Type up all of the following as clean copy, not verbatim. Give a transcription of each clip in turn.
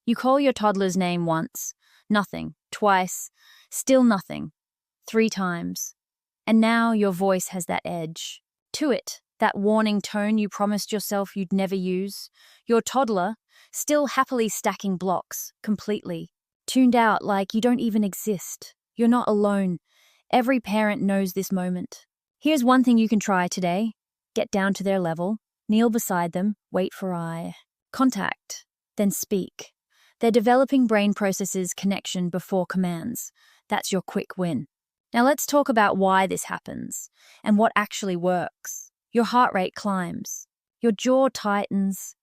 You call your toddler's name once, nothing, twice, still nothing, 3 times. And now your voice has that edge to it, that warning tone you promised yourself you'd never use. Your toddler, still happily stacking blocks, completely, tuned out like you don't even exist. You're not alone. Every parent knows this moment. Here's one thing you can try today. Get down to their level, kneel beside them, wait for eye contact, then speak. Their developing brain processes connection before commands. That's your quick win. Now let's talk about why this happens and what actually works. Your heart rate climbs. Your jaw tightens.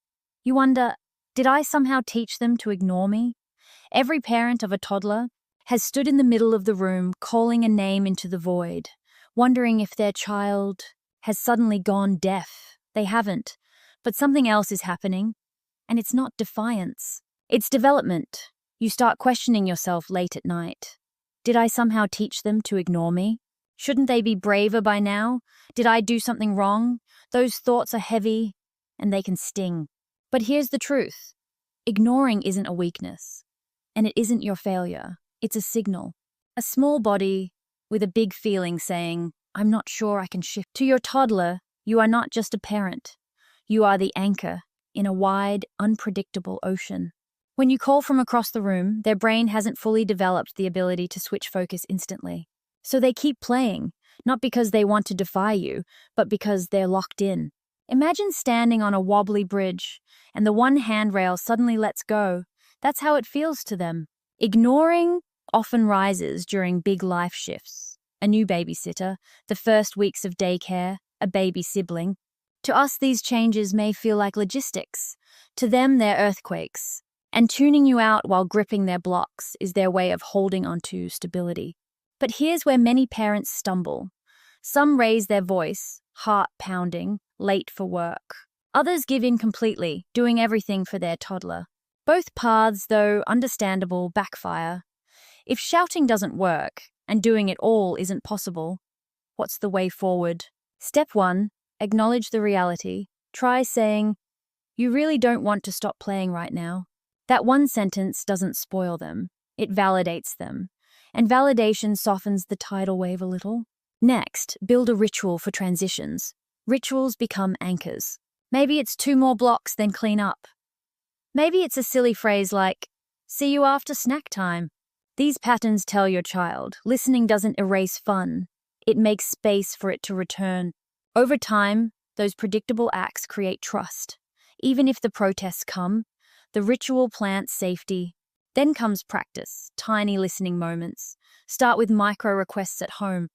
You wonder, did I somehow teach them to ignore me? Every parent of a toddler has stood in the middle of the room calling a name into the void, wondering if their child has suddenly gone deaf. They haven't, but something else is happening, and it's not defiance. It's development. You start questioning yourself late at night. Did I somehow teach them to ignore me? Shouldn't they be braver by now? Did I do something wrong? Those thoughts are heavy, and they can sting. But here's the truth. Ignoring isn't a weakness, and it isn't your failure. It's a signal. A small body with a big feeling saying, I'm not sure I can shift. To your toddler, you are not just a parent. You are the anchor in a wide, unpredictable ocean. When you call from across the room, their brain hasn't fully developed the ability to switch focus instantly. So they keep playing, not because they want to defy you, but because they're locked in. Imagine standing on a wobbly bridge, and the one handrail suddenly lets go. That's how it feels to them. Ignoring often rises during big life shifts. A new babysitter, the first weeks of daycare, a baby sibling. To us, these changes may feel like logistics. To them, they're earthquakes. And tuning you out while gripping their blocks is their way of holding onto stability. But here's where many parents stumble. Some raise their voice, heart pounding, late for work. Others give in completely, doing everything for their toddler. Both paths, though understandable, backfire. If shouting doesn't work, and doing it all isn't possible, what's the way forward? Step 1, acknowledge the reality. Try saying, you really don't want to stop playing right now. That one sentence doesn't spoil them. It validates them. And validation softens the tidal wave a little. Next, build a ritual for transitions. Rituals become anchors. Maybe it's 2 more blocks, then clean up. Maybe it's a silly phrase like, see you after snack time. These patterns tell your child, listening doesn't erase fun. It makes space for it to return. Over time, those predictable acts create trust. Even if the protests come, the ritual plants safety. Then comes practice, tiny listening moments. Start with micro requests at home.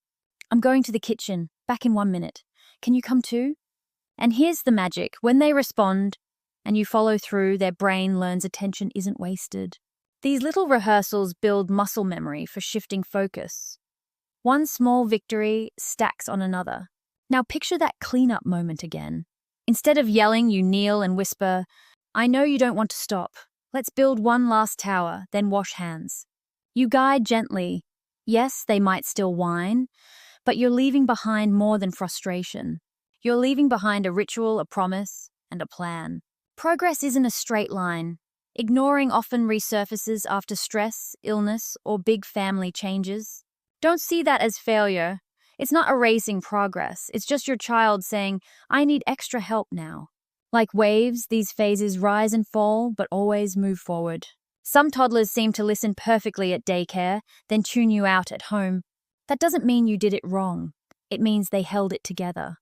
I'm going to the kitchen, back in 1 minute. Can you come too? And here's the magic. When they respond and you follow through, their brain learns attention isn't wasted. These little rehearsals build muscle memory for shifting focus. One small victory stacks on another. Now picture that cleanup moment again. Instead of yelling, you kneel and whisper, I know you don't want to stop. Let's build one last tower, then wash hands. You guide gently. Yes, they might still whine, but you're leaving behind more than frustration. You're leaving behind a ritual, a promise, and a plan. Progress isn't a straight line. Ignoring often resurfaces after stress, illness, or big family changes. Don't see that as failure. It's not erasing progress. It's just your child saying, I need extra help now. Like waves, these phases rise and fall, but always move forward. Some toddlers seem to listen perfectly at daycare, then tune you out at home. That doesn't mean you did it wrong. It means they held it together,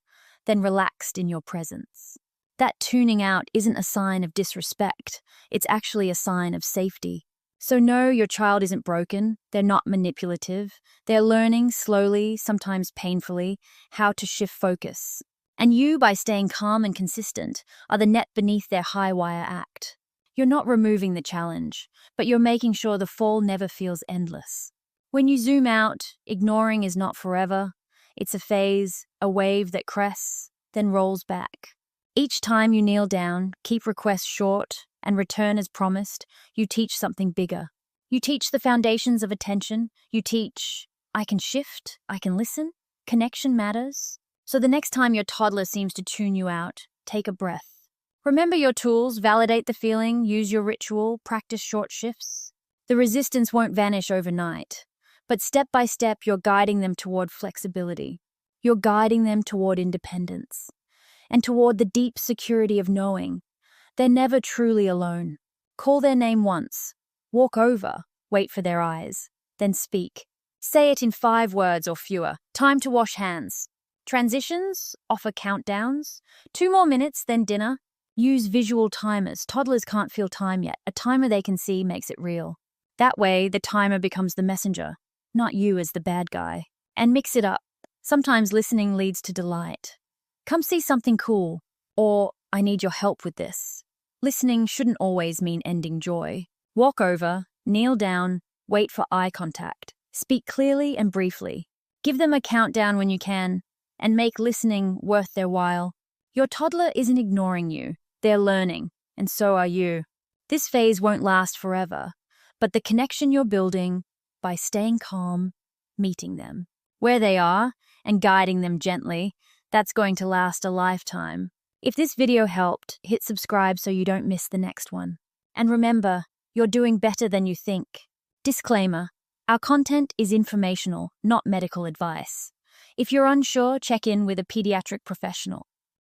then relaxed in your presence. That tuning out isn't a sign of disrespect. It's actually a sign of safety. So no, your child isn't broken. They're not manipulative. They're learning slowly, sometimes painfully, how to shift focus. And you, by staying calm and consistent, are the net beneath their high-wire act. You're not removing the challenge, but you're making sure the fall never feels endless. When you zoom out, ignoring is not forever. It's a phase, a wave that crests, then rolls back. Each time you kneel down, keep requests short, and return as promised, you teach something bigger. You teach the foundations of attention. You teach, I can shift, I can listen, connection matters. So the next time your toddler seems to tune you out, take a breath. Remember your tools, validate the feeling, use your ritual, practice short shifts. The resistance won't vanish overnight, but step by step, you're guiding them toward flexibility. You're guiding them toward independence and toward the deep security of knowing they're never truly alone. Call their name once, walk over, wait for their eyes, then speak. Say it in 5 words or fewer. Time to wash hands. Transitions, offer countdowns. 2 more minutes, then dinner. Use visual timers. Toddlers can't feel time yet. A timer they can see makes it real. That way, the timer becomes the messenger, not you as the bad guy. And mix it up. Sometimes listening leads to delight. Come see something cool, or I need your help with this. Listening shouldn't always mean ending joy. Walk over, kneel down, wait for eye contact. Speak clearly and briefly. Give them a countdown when you can, and make listening worth their while. Your toddler isn't ignoring you. They're learning, and so are you. This phase won't last forever, but the connection you're building by staying calm, meeting them where they are, and guiding them gently, that's going to last a lifetime. If this video helped, hit subscribe so you don't miss the next one. And remember, you're doing better than you think. Disclaimer: our content is informational, not medical advice. If you're unsure, check in with a pediatric professional.